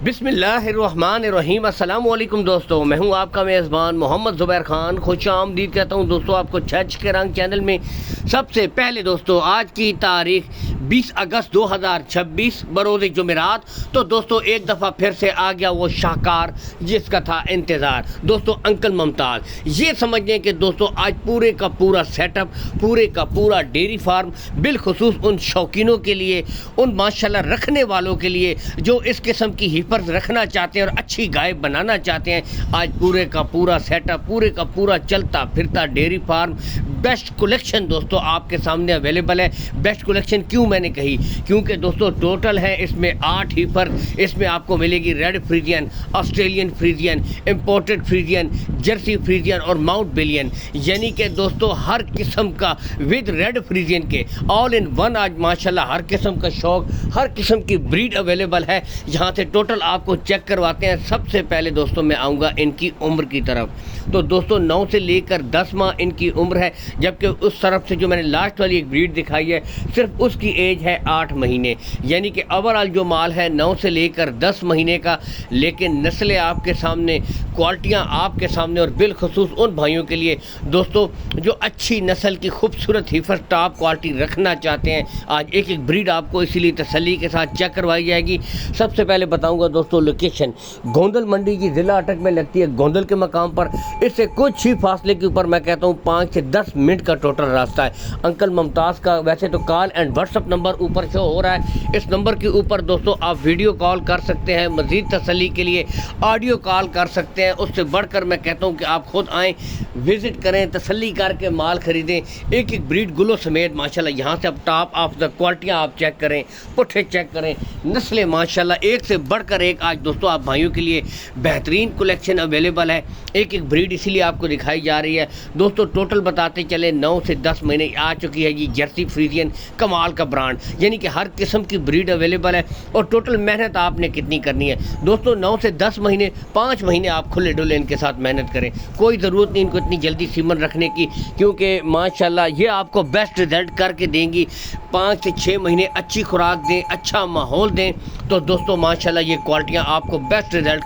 बिस्मिल्लाहिर्रहमानिर्रहीम। अस्सलाम वालेकुम दोस्तों, मैं हूं आपका मेज़बान मोहम्मद ज़ुबैर खान। खुश आमदीद कहता हूं दोस्तों आपको छज के रंग चैनल में। सबसे पहले दोस्तों आज की तारीख 20 अगस्त 2026 बरोज़ जुमेरात। तो दोस्तों एक दफ़ा फिर से आ गया वो शाहकार जिसका था इंतज़ार, दोस्तों अंकल मुमताज़। ये समझ लें कि दोस्तों आज पूरे का पूरा सेटअप, पूरे का पूरा डेयरी फार्म, बिलखुसूस उन शौकीनों के लिए, उन माशाल्लाह रखने वालों के लिए जो इस किस्म की हिफर्ज रखना चाहते हैं और अच्छी गाय बनाना चाहते हैं, आज पूरे का पूरा सेटअप, पूरे का पूरा चलता फिरता डेयरी फार्म, बेस्ट कलेक्शन दोस्तों आपके सामने अवेलेबल है। बेस्ट कलेक्शन क्यों मैंने कही, क्योंकि दोस्तों टोटल है इसमें 8 हिफर्ज। इसमें आपको मिलेगी red Friesian, Australian Friesian, imported Friesian, Jersey Friesian और माउंट बिलियन, यानी कि दोस्तों हर किस्म का विद रेड फ्रीजियन के ऑल इन वन। आज माशाल्लाह हर किस्म का शौक, हर किस्म की ब्रीड अवेलेबल है। यहाँ से टोटल आपको चेक करवाते हैं। सबसे पहले दोस्तों मैं आऊँगा इनकी उम्र की तरफ। तो दोस्तों 9 से लेकर 10 माह इनकी उम्र है, जबकि उस तरफ से जो मैंने लास्ट वाली एक ब्रीड दिखाई है सिर्फ उसकी एज है 8 महीने, यानी कि ओवरऑल जो माल है 9 से लेकर 10 महीने का। लेकिन नस्लें आपके सामने, क्वालिटियाँ आपके सामने, और बिलखसूस उन भाइयों के लिए दोस्तों जो अच्छी नस्ल की खूबसूरत हिफर टॉप क्वालिटी रखना चाहते हैं, आज एक एक ब्रीड आपको इसीलिए तसल्ली के साथ चेक करवाई जाएगी। सबसे पहले बताऊंगा दोस्तों लोकेशन गोंदल मंडी की ज़िला अटक में लगती है, गोंदल के मकाम पर। इससे कुछ ही फासले के ऊपर मैं कहता हूँ 5 से 10 मिनट का टोटल रास्ता है। अंकल मुमताज़ का वैसे तो कॉल एंड व्हाट्सअप नंबर ऊपर शो हो रहा है। इस नंबर के ऊपर दोस्तों आप वीडियो कॉल कर सकते हैं, मज़ीद तसल्ली के लिए ऑडियो कॉल कर सकते हैं। उससे बढ़कर मैं कहता हूँ कि आप खुद आएँ, विज़िट करें, तसल्ली करके माल ख़रीदें। एक एक ब्रीड गुलो समेत माशाल्लाह यहाँ से आप टॉप ऑफ द क्वालिटियाँ आप चेक करें, पुट्ठे चेक करें, नस्लें माशाल्लाह एक से बढ़कर एक आज दोस्तों आप भाइयों के लिए बेहतरीन कलेक्शन अवेलेबल है। एक एक ब्रीड इसीलिए आपको दिखाई जा रही है दोस्तों। टोटल बताते चले 9 से 10 महीने आ चुकी है ये जर्सी फ्रीजियन, कमाल का ब्रांड, यानी कि हर किस्म की ब्रीड अवेलेबल है। और टोटल मेहनत आपने कितनी करनी है दोस्तों, 9 से 10 महीने, 5 महीने आप खुले डुले इनके साथ मेहनत करें। कोई ज़रूरत नहीं इनको इतनी जल्दी सीमन रखने की, क्योंकि माशाल्लाह ये आपको बेस्ट रिजल्ट करके देंगी। 5 से 6 महीने अच्छी खुराक दें, अच्छा माहौल दें, तो दोस्तों माशाल्लाह ये क्वालिटियाँ आपको बेस्ट रिजल्ट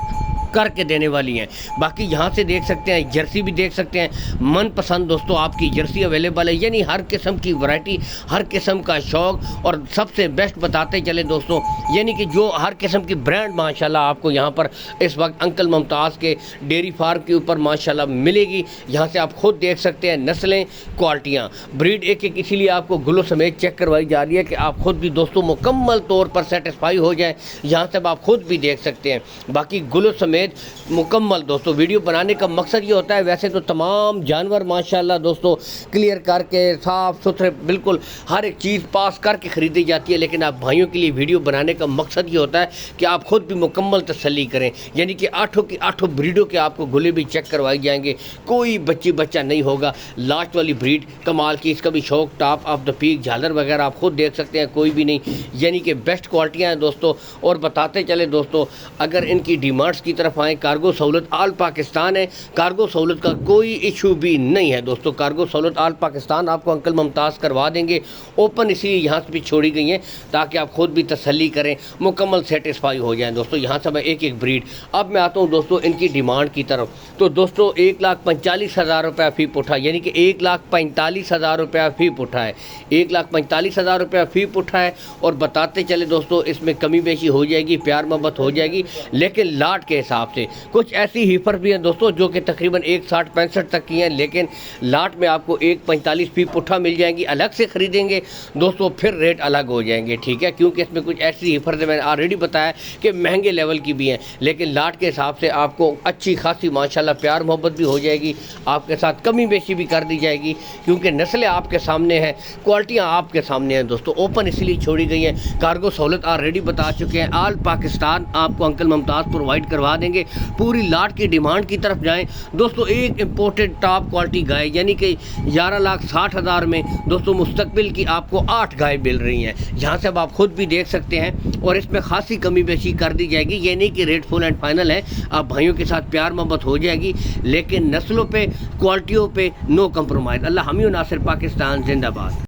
करके देने वाली हैं। बाकी यहाँ से देख सकते हैं, जर्सी भी देख सकते हैं, मनपसंद दोस्तों आपकी जर्सी अवेलेबल है, यानी हर किस्म की वैरायटी, हर किस्म का शौक। और सबसे बेस्ट बताते चले दोस्तों, यानी कि जो हर किस्म की ब्रांड माशाल्लाह आपको यहाँ पर इस वक्त अंकल मुमताज़ के डेयरी फार्म के ऊपर माशाल्लाह मिलेगी। यहाँ से आप खुद देख सकते हैं नस्लें, क्वालिटियाँ, ब्रीड एक एक इसीलिए आपको गुलो समेत चेक करवाई जा रही है कि आप खुद भी दोस्तों मुकम्मल तौर पर सेटिस्फाई हो जाएँ। यहाँ से आप खुद भी देख सकते हैं। बाकी गुलो समेत मुकम्मल दोस्तों वीडियो बनाने का मकसद ये होता है, वैसे तो तमाम जानवर माशाल्लाह दोस्तों क्लियर करके साफ़ सुथरे बिल्कुल हर एक चीज़ पास करके ख़रीदी जाती है, लेकिन आप भाइयों के लिए वीडियो बनाने का मकसद ये होता है कि आप खुद भी मुकम्मल तसल्ली करें। यानी कि 8 की 8 ब्रीडों के आपको गुले भी चेक करवाए जाएंगे, कोई बच्चा नहीं होगा। लास्ट वाली ब्रीड कमाल की, इसका भी शौक टॉप ऑफ द पीक, झालर वगैरह आप खुद देख सकते हैं, कोई भी नहीं, यानी कि बेस्ट क्वालिटियाँ हैं दोस्तों। और बताते चले दोस्तों, अगर इनकी डिमांड्स की तरफ आएँ, कार्गो सहूलत आल पाकिस्तान है, कार्गो सहूलत का कोई इशू भी नहीं है दोस्तों। कार्गो सहूलत आल पाकिस्तान आपको अंकल मुमताज़ करवा देंगे। ओपन इसीलिए यहाँ से भी छोड़ी गई हैं ताकि आप खुद भी तसल्ली करें, मुकम्मल सेटिस्फाई हो जाएं दोस्तों। यहाँ से मैं एक एक ब्रीड, अब मैं आता हूँ दोस्तों इनकी डिमांड की तरफ। तो दोस्तों 1,45,000 रुपया फ़ी पुट्ठा, यानी कि 1,45,000 रुपया फ़ी पुट्ठा है, 1,45,000 रुपया फ़ी पुट्ठा है। और बताते चले दोस्तों इसमें कमी बेशी हो जाएगी, प्यार मोहब्बत हो जाएगी, लेकिन लाट के हिसाब से। कुछ ऐसी हीफर भी हैं दोस्तों जो कि तकरीबन 1,60-65 तक की हैं, लेकिन लाट में आपको 1,45 फ़ी पुट्ठा मिल जाएंगी। अलग से ख़रीदेंगे दोस्तों फिर रेट अलग हो जाएंगे, ठीक है, क्योंकि इसमें कुछ ऐसी हीफर मैंने ऑलरेडी बताया कि महंगे लेवल की भी हैं, लेकिन लाट के हिसाब से आपको अच्छी खासी माशाल्लाह प्यार मोहब्बत भी हो जाएगी, आपके साथ कमी बेशी भी कर दी जाएगी, क्योंकि नस्लें आपके सामने हैं, क्वालिटियाँ आपके सामने हैं दोस्तों। ओपन इसलिए छोड़ी गई हैं, कार्गो सहूलत ऑलरेडी बता चुके हैं, आल पाकिस्तान आपको अंकल मुमताज़ प्रोवाइड करवा देंगे। पूरी लाट की डिमांड की तरफ जाएं दोस्तों, एक इंपोर्टेड टॉप क्वालिटी गाय, यानी कि 11,60,000 में दोस्तों मुस्तकबिल की आपको 8 गाय मिल रही हैं। यहाँ से अब आप खुद भी देख सकते हैं, और इसमें खासी कमी बेशी कर दी जाएगी, ये नहीं कि रेट फुल एंड फाइनल है। आप भाइयों के साथ प्यार मोहब्बत हो जाएगी, लेकिन नस्लों पे, क्वालिटियों पे नो कंप्रोमाइज़। अल्लाह हामी नासिर, पाकिस्तान जिंदाबाद।